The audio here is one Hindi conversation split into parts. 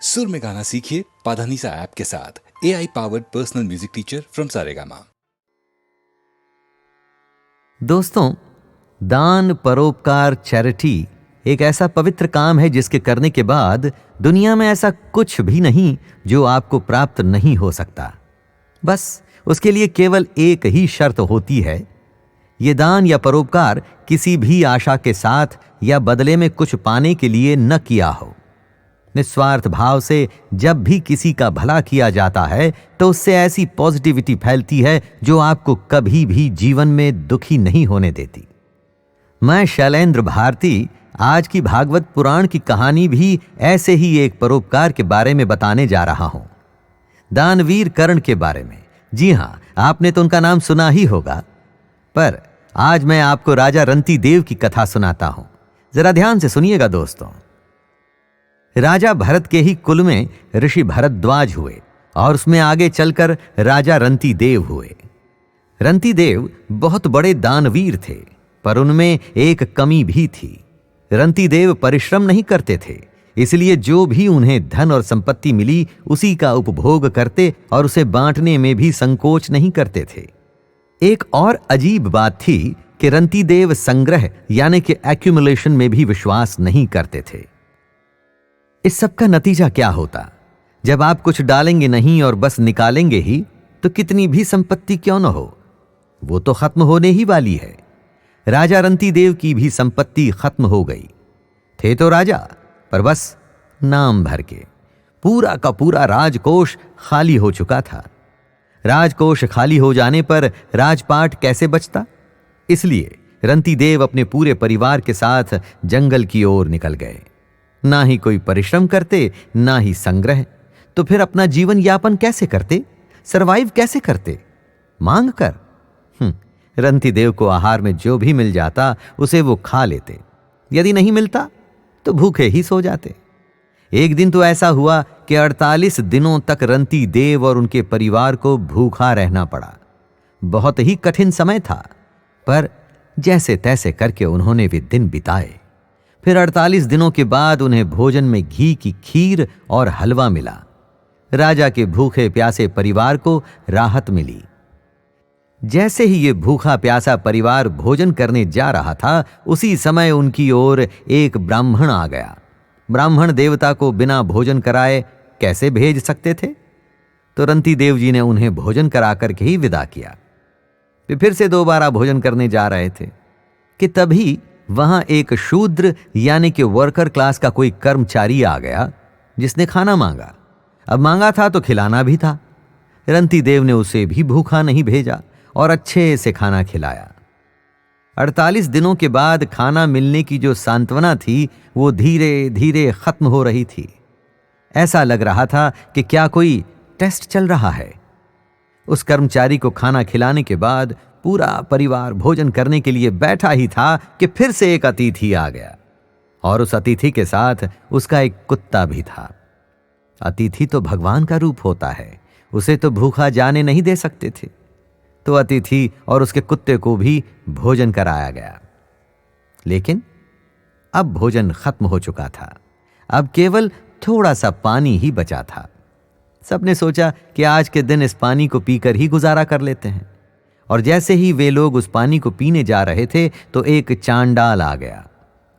सुर में गाना सीखिए पाधानीसा ऐप के साथ। AI powered personal music teacher from Saregama. दोस्तों, दान, परोपकार, चैरिटी एक ऐसा पवित्र काम है जिसके करने के बाद दुनिया में ऐसा कुछ भी नहीं जो आपको प्राप्त नहीं हो सकता। बस उसके लिए केवल एक ही शर्त होती है, ये दान या परोपकार किसी भी आशा के साथ या बदले में कुछ पाने के लिए न किया हो। निस्वार्थ भाव से जब भी किसी का भला किया जाता है तो उससे ऐसी पॉजिटिविटी फैलती है जो आपको कभी भी जीवन में दुखी नहीं होने देती। मैं शैलेंद्र भारती आज की भागवत पुराण की कहानी भी ऐसे ही एक परोपकार के बारे में बताने जा रहा हूं, दानवीर कर्ण के बारे में। जी हां, आपने तो उनका नाम सुना ही होगा, पर आज मैं आपको राजा रंती देव की कथा सुनाता हूं। जरा ध्यान से सुनिएगा दोस्तों। राजा भरत के ही कुल में ऋषि भरद्वाज हुए और उसमें आगे चलकर राजा रंती देव हुए। रंती देव बहुत बड़े दानवीर थे, पर उनमें एक कमी भी थी। रंती देव परिश्रम नहीं करते थे, इसलिए जो भी उन्हें धन और संपत्ति मिली उसी का उपभोग करते और उसे बांटने में भी संकोच नहीं करते थे। एक और अजीब बात थी कि रंती देव संग्रह यानी कि एक्यूमुलेशन में भी विश्वास नहीं करते थे। इस सब का नतीजा क्या होता? जब आप कुछ डालेंगे नहीं और बस निकालेंगे ही, तो कितनी भी संपत्ति क्यों न हो, वो तो खत्म होने ही वाली है। राजा रंती देव की भी संपत्ति खत्म हो गई। थे तो राजा, पर बस नाम भर के। पूरा का पूरा राजकोष खाली हो चुका था। राजकोष खाली हो जाने पर राजपाट कैसे बचता? इसलिए रंती देव अपने पूरे परिवार के साथ जंगल की ओर निकल गए। ना ही कोई परिश्रम करते, ना ही संग्रह, तो फिर अपना जीवन यापन कैसे करते? सरवाइव कैसे करते? मांग कर। रंती देव को आहार में जो भी मिल जाता उसे वो खा लेते, यदि नहीं मिलता तो भूखे ही सो जाते। एक दिन तो ऐसा हुआ कि 48 दिनों तक रंती देव और उनके परिवार को भूखा रहना पड़ा। बहुत ही कठिन समय था, पर जैसे तैसे करके उन्होंने वे दिन बिताए। फिर 48 दिनों के बाद उन्हें भोजन में घी की खीर और हलवा मिला। राजा के भूखे प्यासे परिवार को राहत मिली। जैसे ही ये भूखा प्यासा परिवार भोजन करने जा रहा था, उसी समय उनकी ओर एक ब्राह्मण आ गया। ब्राह्मण देवता को बिना भोजन कराए कैसे भेज सकते थे? तो रंती देव जी ने उन्हें भोजन कराकर के ही विदा किया। वे फिर से दोबारा भोजन करने जा रहे थे कि तभी वहां एक शूद्र यानी कि वर्कर क्लास का कोई कर्मचारी आ गया, जिसने खाना मांगा। अब मांगा था तो खिलाना भी था। रंती देव ने उसे भी भूखा नहीं भेजा और अच्छे से खाना खिलाया। 48 दिनों के बाद खाना मिलने की जो सांत्वना थी वो धीरे धीरे खत्म हो रही थी। ऐसा लग रहा था कि क्या कोई टेस्ट चल रहा है। उस कर्मचारी को खाना खिलाने के बाद पूरा परिवार भोजन करने के लिए बैठा ही था कि फिर से एक अतिथि आ गया, और उस अतिथि के साथ उसका एक कुत्ता भी था। अतिथि तो भगवान का रूप होता है, उसे तो भूखा जाने नहीं दे सकते थे। तो अतिथि और उसके कुत्ते को भी भोजन कराया गया। लेकिन अब भोजन खत्म हो चुका था। अब केवल थोड़ा सा पानी ही बचा था। सबने सोचा कि आज के दिन इस पानी को पीकर ही गुजारा कर लेते हैं। और जैसे ही वे लोग उस पानी को पीने जा रहे थे तो एक चांडाल आ गया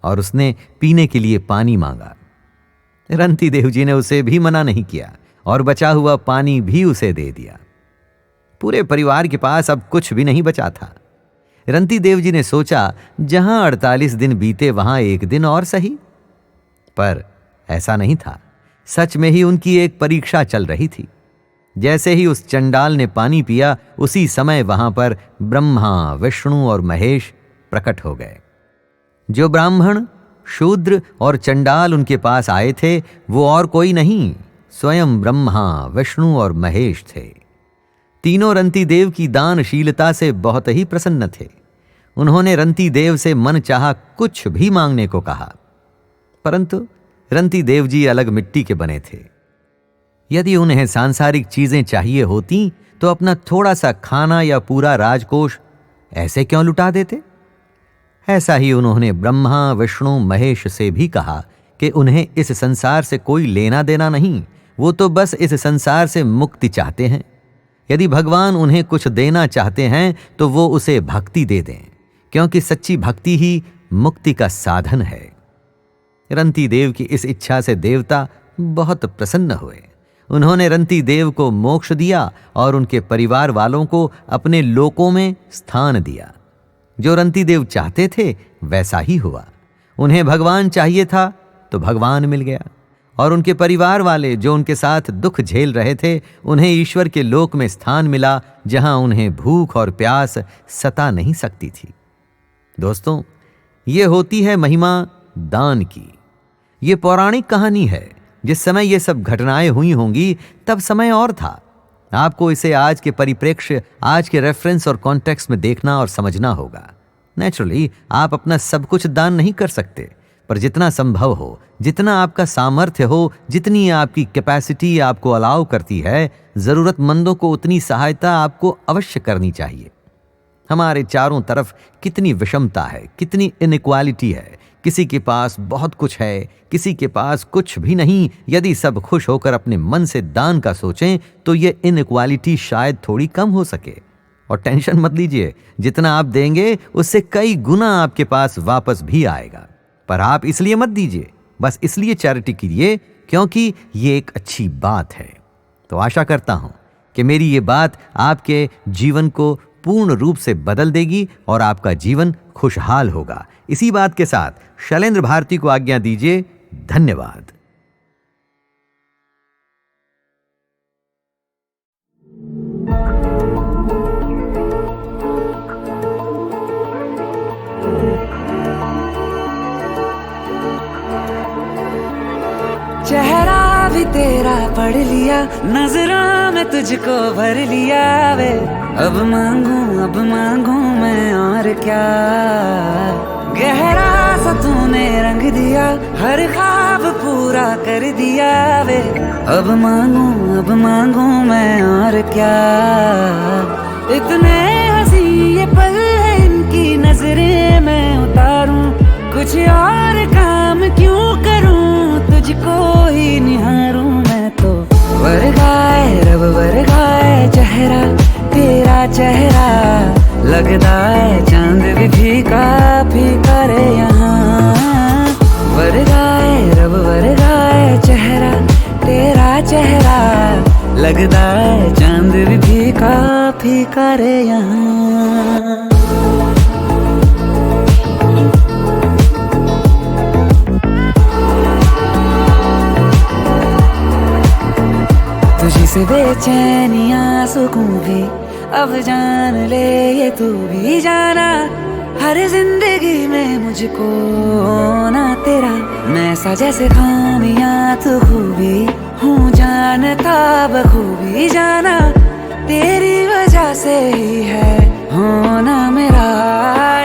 और उसने पीने के लिए पानी मांगा। रंती देव जी ने उसे भी मना नहीं किया और बचा हुआ पानी भी उसे दे दिया। पूरे परिवार के पास अब कुछ भी नहीं बचा था। रंती देव जी ने सोचा, जहां 48 दिन बीते वहां एक दिन और सही। पर ऐसा नहीं था। सच में ही उनकी एक परीक्षा चल रही थी। जैसे ही उस चंडाल ने पानी पिया, उसी समय वहां पर ब्रह्मा, विष्णु और महेश प्रकट हो गए। जो ब्राह्मण, शूद्र और चंडाल उनके पास आए थे वो और कोई नहीं, स्वयं ब्रह्मा, विष्णु और महेश थे। तीनों रंती देव की दानशीलता से बहुत ही प्रसन्न थे। उन्होंने रंती देव से मन चाहा कुछ भी मांगने को कहा, परंतु रंती देव जी अलग मिट्टी के बने थे। यदि उन्हें सांसारिक चीजें चाहिए होती तो अपना थोड़ा सा खाना या पूरा राजकोष ऐसे क्यों लुटा देते? ऐसा ही उन्होंने ब्रह्मा, विष्णु, महेश से भी कहा कि उन्हें इस संसार से कोई लेना देना नहीं, वो तो बस इस संसार से मुक्ति चाहते हैं। यदि भगवान उन्हें कुछ देना चाहते हैं तो वो उसे भक्ति दे दें, क्योंकि सच्ची भक्ति ही मुक्ति का साधन है। रंती देव की इस इच्छा से देवता बहुत प्रसन्न हुए। उन्होंने रंती देव को मोक्ष दिया और उनके परिवार वालों को अपने लोकों में स्थान दिया। जो रंती देव चाहते थे वैसा ही हुआ। उन्हें भगवान चाहिए था तो भगवान मिल गया, और उनके परिवार वाले जो उनके साथ दुख झेल रहे थे उन्हें ईश्वर के लोक में स्थान मिला, जहां उन्हें भूख और प्यास सता नहीं सकती थी। दोस्तों, ये होती है महिमा दान की। ये पौराणिक कहानी है। जिस समय ये सब घटनाएं हुई होंगी तब समय और था। आपको इसे आज के परिप्रेक्ष्य, आज के रेफरेंस और कॉन्टेक्स्ट में देखना और समझना होगा। नेचुरली आप अपना सब कुछ दान नहीं कर सकते, पर जितना संभव हो, जितना आपका सामर्थ्य हो, जितनी आपकी कैपेसिटी आपको अलाउ करती है, जरूरतमंदों को उतनी सहायता आपको अवश्य करनी चाहिए। हमारे चारों तरफ कितनी विषमता है, कितनी इनइक्वालिटी है। किसी के पास बहुत कुछ है, किसी के पास कुछ भी नहीं। यदि सब खुश होकर अपने मन से दान का सोचें तो ये इनइक्वालिटी शायद थोड़ी कम हो सके। और टेंशन मत लीजिए, जितना आप देंगे उससे कई गुना आपके पास वापस भी आएगा। पर आप इसलिए मत दीजिए, बस इसलिए चैरिटी कीजिए क्योंकि ये एक अच्छी बात है। तो आशा करता हूं कि मेरी ये बात आपके जीवन को पूर्ण रूप से बदल देगी और आपका जीवन खुशहाल होगा। इसी बात के साथ शैलेंद्र भारती को आज्ञा दीजिए। धन्यवाद। चेहरा भी तेरा पढ़ लिया, नजरों में तुझको भर लिया वे। अब मांगू मैं और क्या। गहरा सा तूने रंग दिया, हर ख्वाब पूरा कर दिया वे। अब मांगू मैं और क्या। इतने हंसी ये पल है इनकी नजरें मैं उतारूं, कुछ और काम क्यों करूं, तुझको ही निहारूं मैं तो। वर्गाए रब वर्गाए चेहरा, तेरा चेहरा लगता है चांद भी फीका फीका रे यहाँ। वर्गाए रब वर्गाए चेहरा, तेरा चेहरा लगता है चांद भी फीका फीका रे यहाँ। तुझी से बेचैनियां सुकून भी अब जान ले ये तू भी जाना। हर जिंदगी में मुझको ना तेरा मैं सा जैसे खामियां तू खूबी हूँ जानता बखूबी जाना। तेरी वजह से ही है होना मेरा।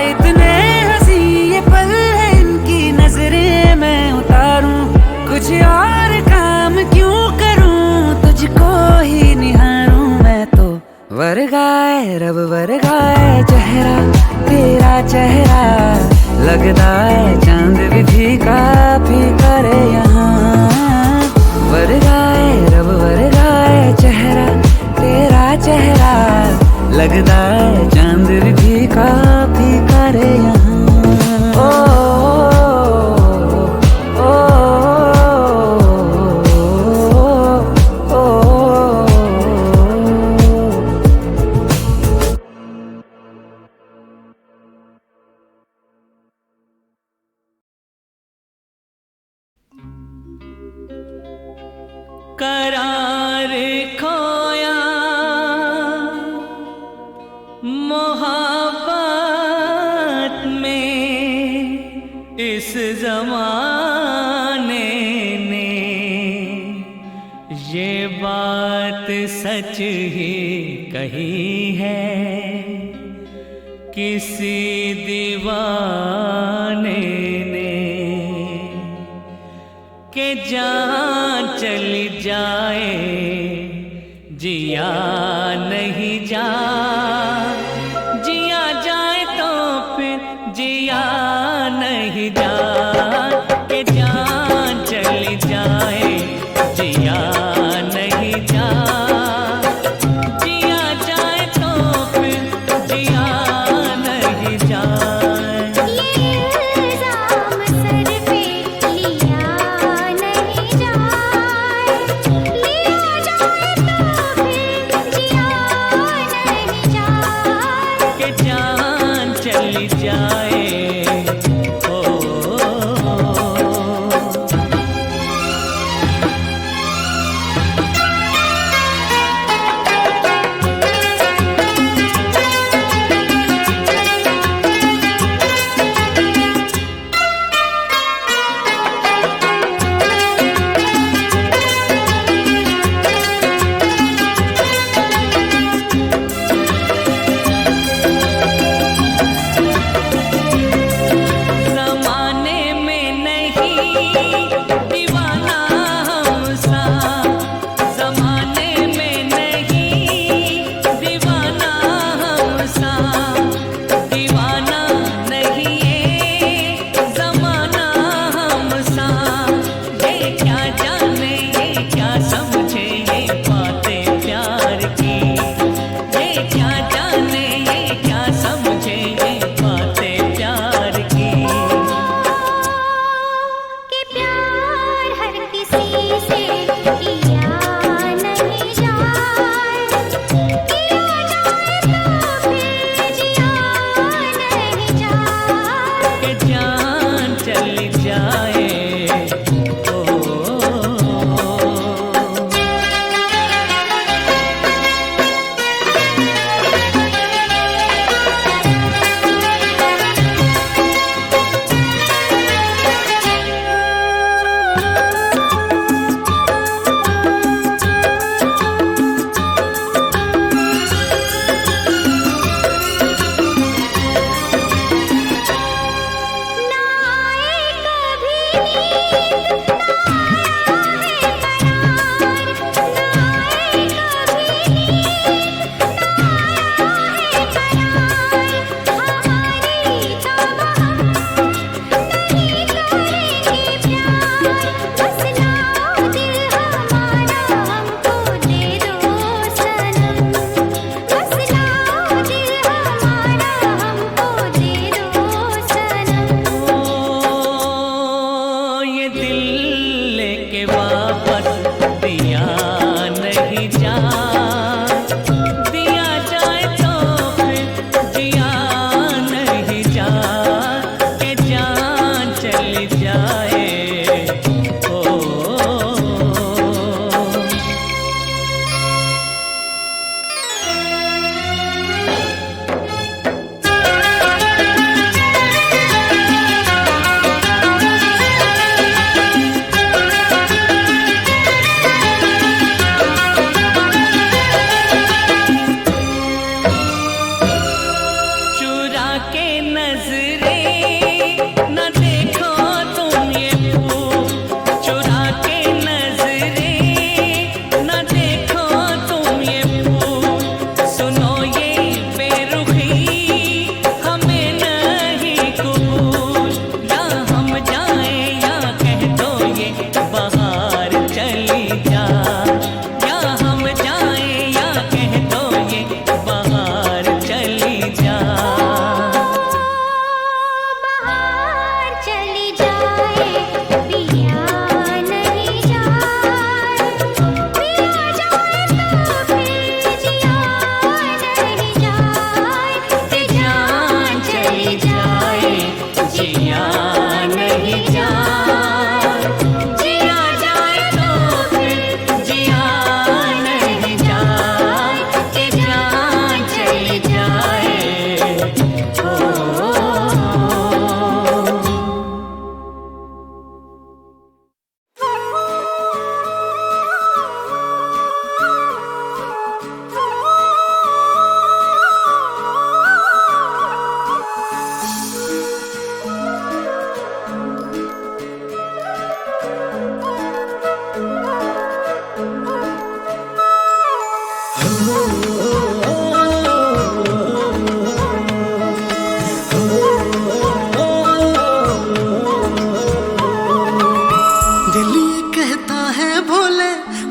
इतने हंसी ये पल है इनकी नजरें मैं उतारूं, कुछ और काम क्यों करूं, तुझको ही निहारूं मैं तो। वर्गाए रब वर्गाए चेहरा, तेरा चेहरा लगता है चांद भी फीका फीका रे यहाँ। वर्गाए रब वर्गाए चेहरा, तेरा चेहरा लगता है चांद भी फीका फीका रे यहाँ। करार खोया मोहब्बत में इस जमाने ने, ये बात सच ही कही है। किसी दीवाने ने के जान चली जाए जिया नहीं जा, जिया जाए तो फिर जिया नहीं जा, के जान जिया नहीं जा जिया जाए तो फिर जिया नहीं जाए। ये इल्ज़ाम सर पे लिया नहीं जाए, लिया जाए तो फिर जिया नहीं जाए। कि जान चली जाए। ओ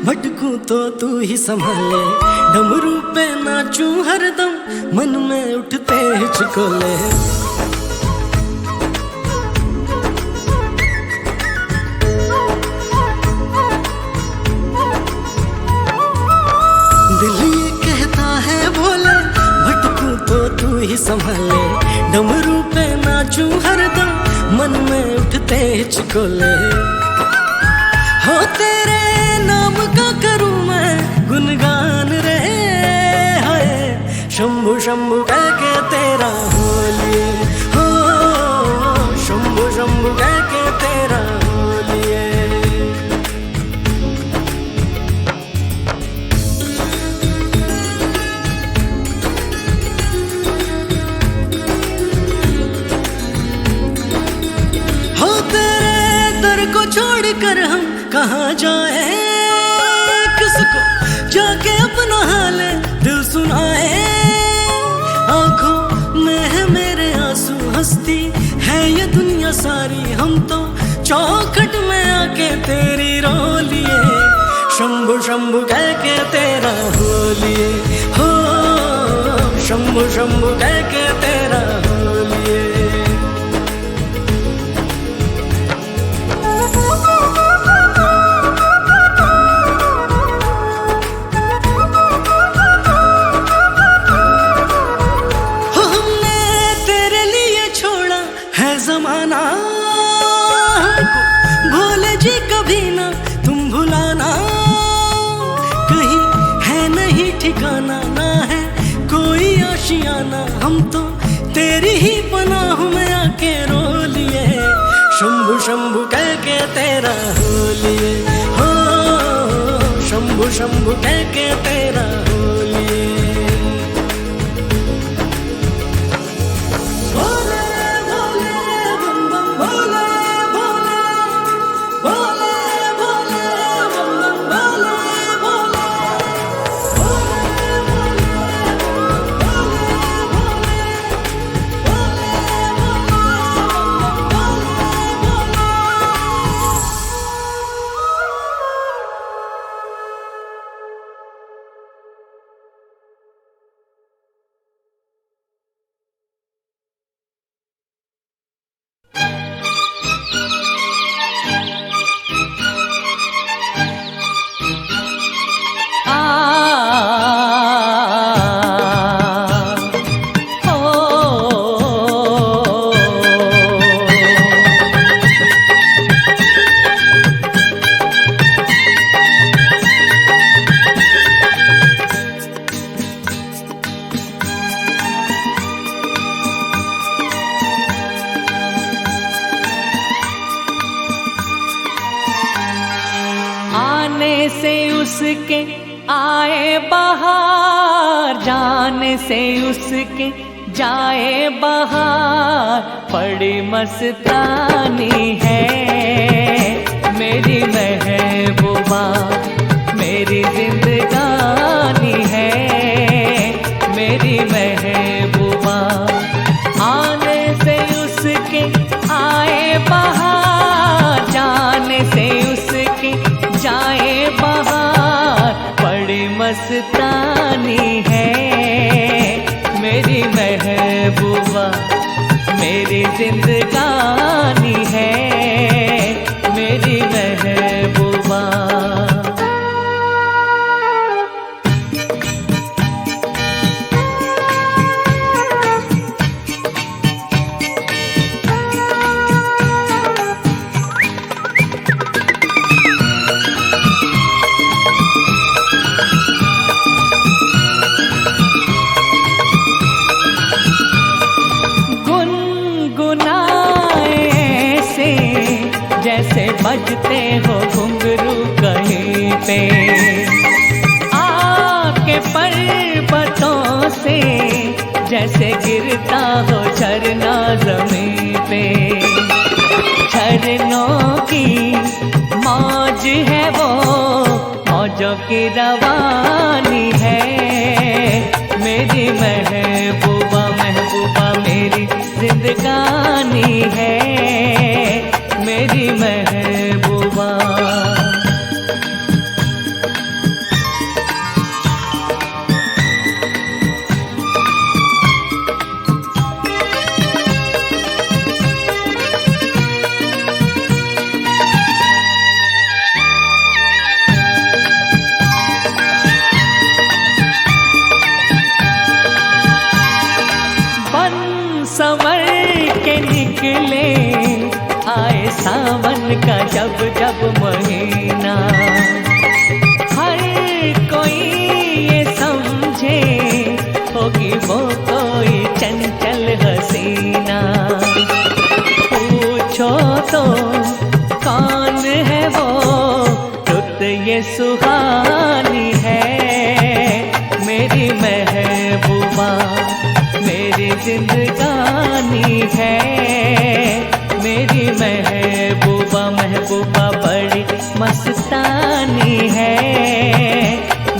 भटकूं तो तू ही संभाले, डमरू पे नाचूं हरदम, मन में उठते हिचकोले। दिल ये कहता है भोले, भटकूं तो तू ही संभाले, डमरू पे नाचूं हरदम, मन में उठते हिचकोले। हो तेरे नाम का करूं मैं गुनगान रे, हाय शंभु शंभु कह के तेरा होलिए, हो शंभु शंभु कह के तेरा होलिए। हो तेरे दर को छोड़कर हम कहाँ जाए, किसको जाके अपना हाल दिल सुनाए। आंखों में है मेरे आंसू, हंसती है ये दुनिया सारी, हम तो चौखट में आके तेरी रो लिए। शंभु शंभु कह के तेरा होलिए, हो शंभु शंभु कह के तेरा होलिए। जमाना भोले जी कभी ना तुम भुलाना, कहीं है नहीं ठिकाना, ना है कोई आशियाना, हम तो तेरी ही पनाह में आके रो लिए। शंभु शंभु कह के तेरा होलिए, हो शंभु शंभु कह के तेरा होलिए। से उसके आए बहार, जाने से उसके जाए बहार, बड़ी मस्तानी है मेरी महबूबा, मेरी जिंदगानी है मेरी महबूबा। आने से उसके आए बहार, जाने से उसके जाए बहार, बड़ी मस्तानी है मेरी महबूबा, मेरी जिंदगानी है मेरी महबूबा। जैसे बजते हो घुंघरू कहीं पे, आके पर्वतों से जैसे गिरता हो झरना जमीन पे। झरनों की मौज है वो, मौजों की रवानी है मेरी महबूबा, महबूबा मेरी जिंदगानी है मेरी महबूबा। सावन का जब जब महीना, हर कोई ये समझे होगी वो कोई चंचल हसीना। पूछो तो कौन है वो, रुत ये सुहानी है, मेरी महबूबा मेरी जिंदगानी है, मेरी महबूबा महबूबा बड़ी मस्तानी है,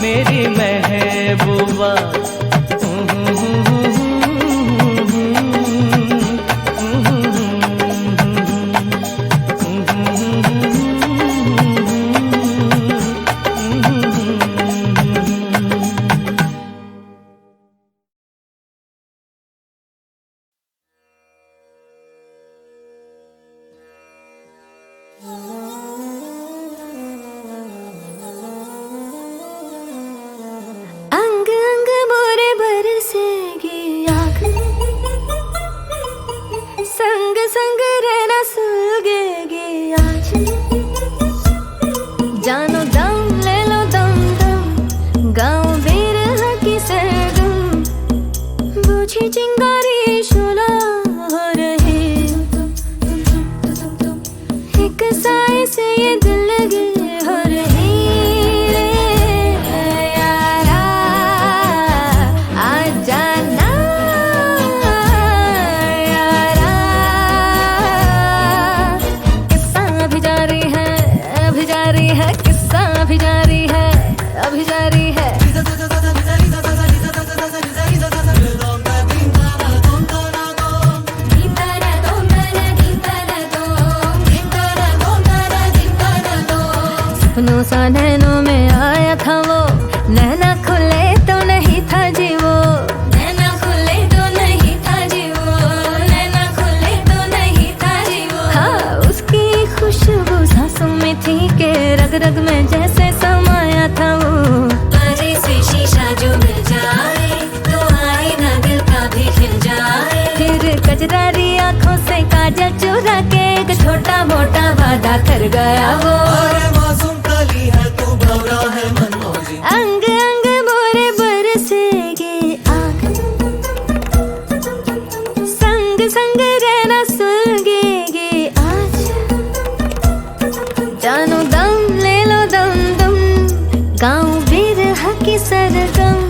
मेरी महबूबा। अंग अंग मोरे बरसेगी आग, संग संग रहना सुलगेगी आज। जानो दम ले लो दम दम, गाँव बिरह की सरगम, बूझी चिंगारी शोला हो रही, एक साए से ये दिल लगे हो रही। यारा आ जाना, यारा किस्सा अभी जारी है, अभी जारी है, किस्सा अभी जारी है, अभी जारी है। सपनों सा नैनों में आया था वो, नैना खुले तो नहीं था जी वो, नैना खुले तो नहीं था जी वो, नैना खुले तो नहीं था जी वो। हाँ उसकी खुशबू सांसों में थी के रग रग में जैसे समाया था वो। परे से शीशा जो मिल जाए तो आईना दिल का भी खिल जाए, फिर कजरारी आंखों से काजल चुरा के एक छोटा मोटा वादा कर गया वो। अंग अंग मोरे बरसेगी आग, संग संग रहना सुलगेगी आज। जानो दम ले लो दम दम, गाँव बिरह की सरगम।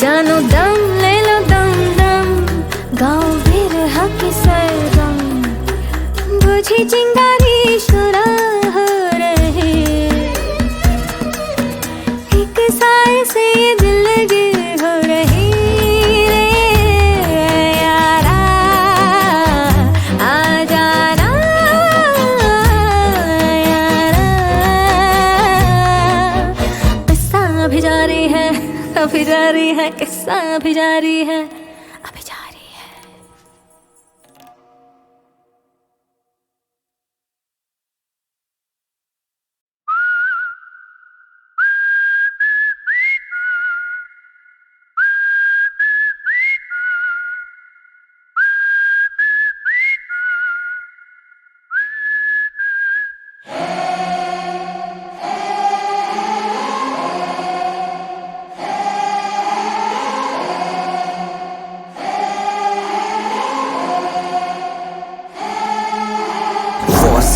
जानो दम ले लो दम दम, गाँव बिरह की सरगम, बुझी चिंगारी शुरा हो रही, एक साए से ये दिल लगे हो रही। यारा आ जाना, यारा किस्सा अभी जारी है, अभी जारी है, किस्सा अभी जारी है, अभी जारी है।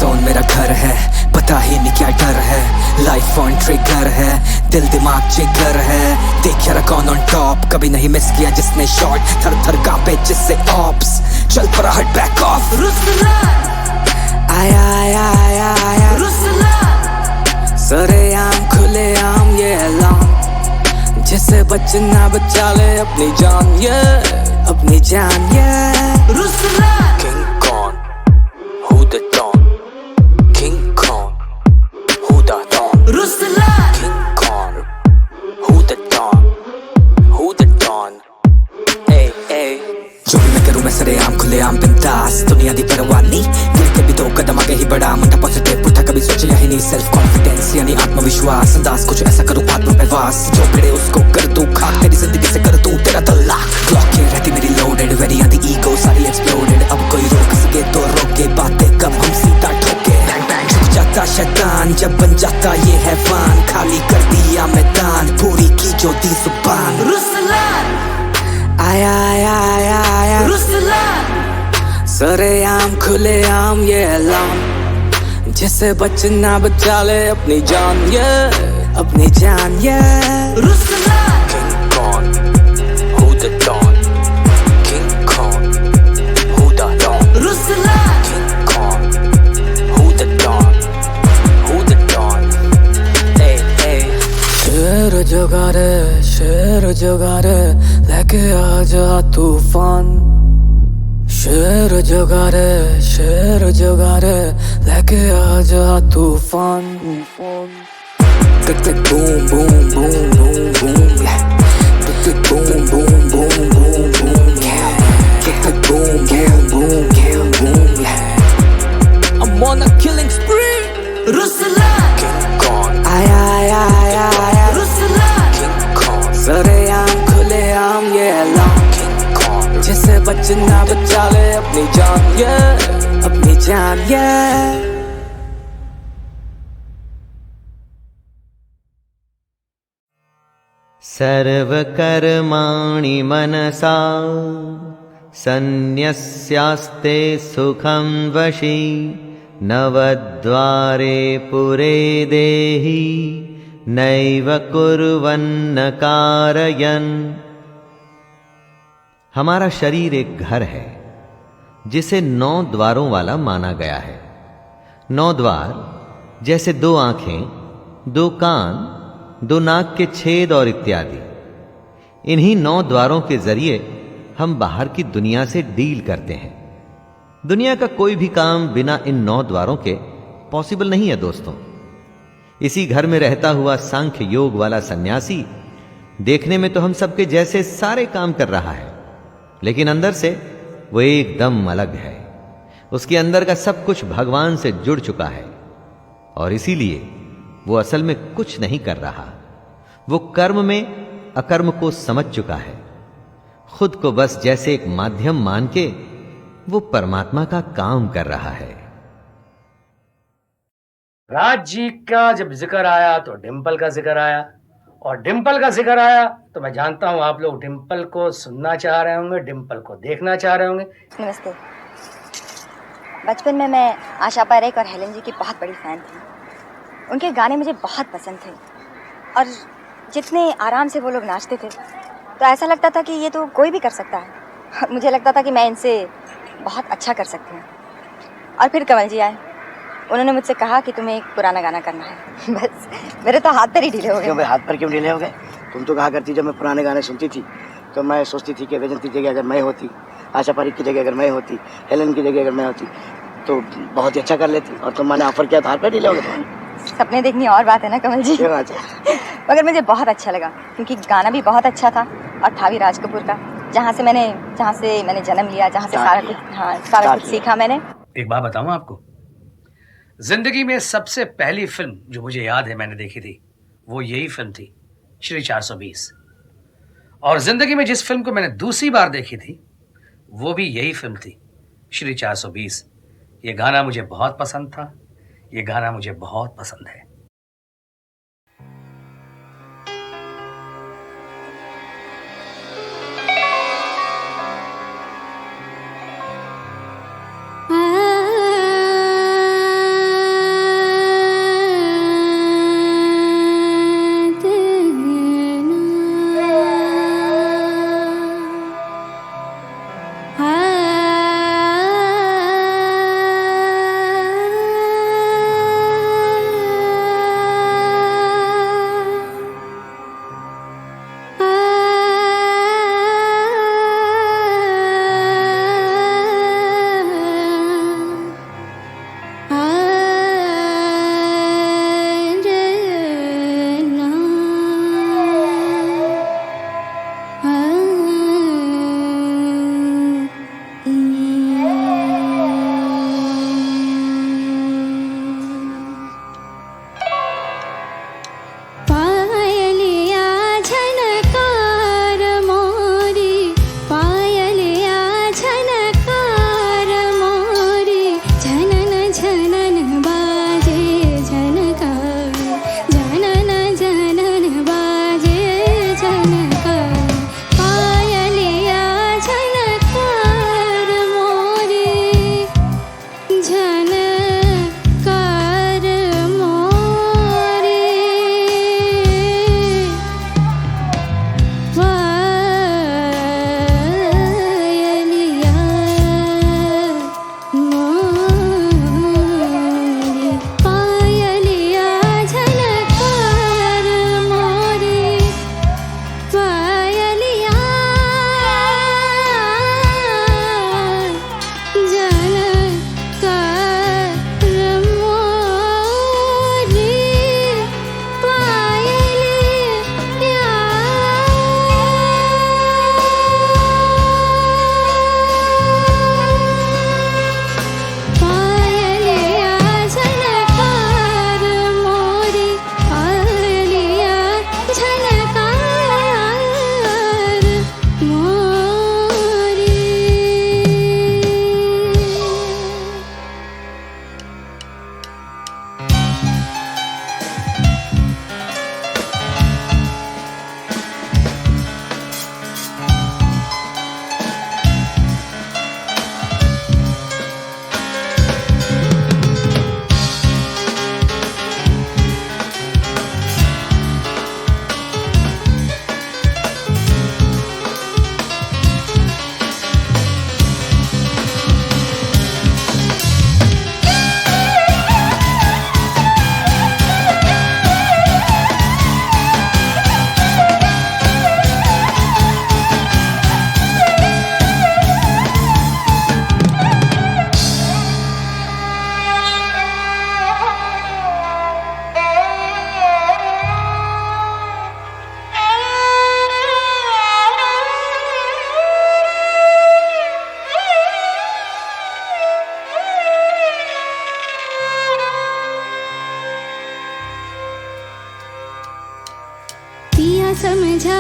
जोन मेरा घर है, पता ही नहीं क्या डर है, लाइफ ऑन ट्रिगर है, दिल दिमाग जिगर है, देख यार कौन ऑन टॉप, कभी नहीं मिस किया जिसने शॉट, थर थर कांपे जिससे ऑप्स, चल पड़ा हट बैक ऑफ। रुसला आया आया आया आया रुसला सरेआम खुलेआम ये ऐलान, जिसे बचना बचा ले अपनी जान, ये अपनी जान, ये रुसला King Kong, who the Don? King Kong, who the Don? रुसला King Kong, who the Don? Who the Don? Hey hey, जो भी मैं करूँ मैं सरेआम खुलेआम बिंदास, दुनिया दी परवाह नहीं, दिल के भी 2 कदम आगे ही बढ़ा, मुंडा पॉजिटिव उठा कभी सोचा ही नहीं, सेल्फ कॉन्फिडेंस यानी आत्मविश्वास, अंदाज कुछ ऐसा करूँ आत्म पे वास, जो भिड़े उसको कर दूँ खाक, तेरी जिंदगी से कर दूँ तेरा तलाक, क्लॉक ये रहती मेरी लोडेड, वेरी आंधी ईगो सारी एक्सप्लोडेड, अब कोई रोक सके तो रोके, बातें कम हम सीधा ठोके, बैंग बैंग झुक जाता शैतान जब बन जाता ये हैवान, खाली कर दिया मैदान पूरी की जो दी जुबान। रुसला आया आया आया आया रुसला सरेआम खुलेआम ये ऐलान, जिसे बचना बचा ले अपनी जान, ये अपनी जान, ये रुसला King Kong, who the Don? King Kong, who the Don? रुसला King Kong, who the Don? Who the Don? Hey hey, शेर जुगारे लेके आ जा तूफान, शेर जुगारे लेके आ जा तूफान, click click boom boom boom boom boom yeah, click click boom boom boom boom boom yeah, click click boom boom boom boom boom yeah, I'm on a killing spree। रुसला King Kong, आया आया आया आया रुसला King Kong, सरेआम खुलेआम ये ऐलान, King Kong, जिसे बचना बचा ले अपनी जान, ये अपनी जान, ये सर्वकर्माणि मनसा सन्न्यस्यास्ते सुखं वशी, नवद्वारे पुरे देहि नैव कुर्वन्न कारयन्। हमारा शरीर एक घर है जिसे 9 द्वारों वाला माना गया है। 9 द्वार जैसे 2 आंखें, 2 कान, 2 नाक के छेद और इत्यादि। इन्हीं 9 द्वारों के जरिए हम बाहर की दुनिया से डील करते हैं। दुनिया का कोई भी काम बिना इन 9 द्वारों के पॉसिबल नहीं है दोस्तों। इसी घर में रहता हुआ सांख्य योग वाला सन्यासी देखने में तो हम सबके जैसे सारे काम कर रहा है, लेकिन अंदर से वो एकदम अलग है। उसके अंदर का सब कुछ भगवान से जुड़ चुका है और इसीलिए वो असल में कुछ नहीं कर रहा। वो कर्म में अकर्म को समझ चुका है। खुद को बस जैसे एक माध्यम मान के वो परमात्मा का काम कर रहा है। राज जी का जब जिक्र आया तो डिंपल का जिक्र आया, और डिंपल का जिक्र आया तो मैं जानता हूं आप लोग डिंपल को सुनना चाह रहे होंगे, डिंपल को देखना चाह रहे होंगे। नमस्ते। बचपन में मैं आशा पारेख और हेलन जी की बहुत बड़ी फैन थी। उनके गाने मुझे बहुत पसंद थे और जितने आराम से वो लोग नाचते थे तो ऐसा लगता था कि ये तो कोई भी कर सकता है, और मुझे लगता था कि मैं इनसे बहुत अच्छा कर सकती हूँ। और फिर कमल जी आए, उन्होंने मुझसे कहा कि तुम्हें एक पुराना गाना करना है। बस मेरे तो हाथ पर ही ढीले हो गए। क्यों भाई, हाथ पर क्यों ढीले हो गए? तुम तो कहा करती जब मैं पुराने गाने सुनती थी तो मैं सोचती थी कि वैजंती की जगह अगर मैं होती, आशा पारेख की जगह अगर मैं होती, हेलन की जगह अगर मैं होती तो बहुत ही अच्छा कर लेती। और तुम मैंने ऑफर किया तो हाथ पर ढीले हो गए। सपने देखनी और बात है ना कमल जी। मगर मुझे बहुत अच्छा लगा क्योंकि गाना भी बहुत अच्छा था और था भी राज कपूर का, जहाँ से मैंने जन्म लिया, जहाँ से सारा कुछ सीखा मैंने। एक बात बताऊं आपको, जिंदगी में सबसे पहली फिल्म जो मुझे याद है मैंने देखी थी वो यही फिल्म थी, श्री 420। और जिंदगी में जिस फिल्म को मैंने दूसरी बार देखी थी वो भी यही फिल्म थी, श्री 420। ये गाना मुझे बहुत पसंद था, ये गाना मुझे बहुत पसंद है। झनन बाजे झनकार, झनन झनन बाजे झनकार, पायलिया झनकार मोरी, झनकार मोरी, पायलिया मोरी, पायलिया झनकार मोरी, पायलिया झनकार मोरी, पायलिया झनकार मोरी, पायलिया झनकार मोरी। पिया समझा